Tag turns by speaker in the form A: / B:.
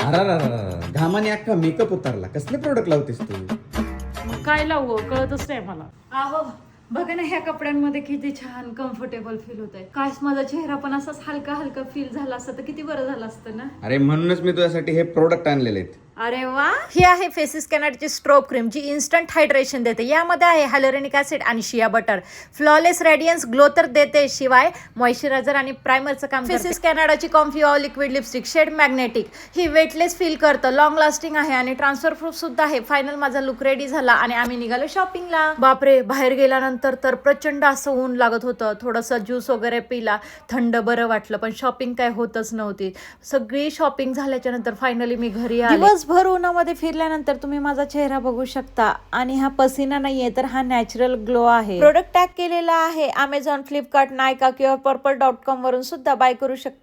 A: अरे घामाने अख्खा मेकअप उतारला. कसले प्रोडक्ट लावतेस तू?
B: मग काय लावू कळतच नाही मला. अहो बघा ना ह्या कपड्यांमध्ये किती छान कम्फर्टेबल फील होत आहे. काश माझा चेहरा पण असाच हलका हलका फील झाला असता तर किती बरं झालं असतं ना.
A: अरे म्हणूनच मी तुझ्यासाठी हे प्रोडक्ट आणलेले आहेत.
B: अरे वा. ही आहे फेसिस कॅनडाची स्ट्रोब क्रीम जी इन्स्टंट हायड्रेशन देते. यामध्ये आहे हायलोरेनिक ऍसिड आणि shea butter. Flawless radiance glow तर देते, शिवाय मॉइश्चरायझर आणि प्रायमरचं काम. फेसिस कॅनडाची comfy all liquid lipstick shade magnetic. ही वेटलेस फील करतं, लॉंग लास्टिंग आहे आणि ट्रान्सफर प्रूफ सुद्धा आहे. फायनल माझा लुक रेडी झाला आणि आम्ही निघालो शॉपिंगला. बापरे, बाहेर गेल्यानंतर तर प्रचंड असं ऊन लागत होतं. थोडंसं ज्यूस वगैरे पिला, थंड बरं वाटलं, पण शॉपिंग काय होतच नव्हती. सगळी शॉपिंग झाल्याच्या नंतर फायनली मी घरी आले. दिवसभर उन्हामध्ये फिरल्यानंतर तुम्ही माझा चेहरा बघू शकता आणि हा पसीना नाहीये तर हा नॅचरल ग्लो आहे. प्रोडक्ट टॅग केलेला आहे. अमेझॉन, फ्लिपकार्ट, नायका किंवा पर्पल.com वरून सुद्धा बाय करू शकता.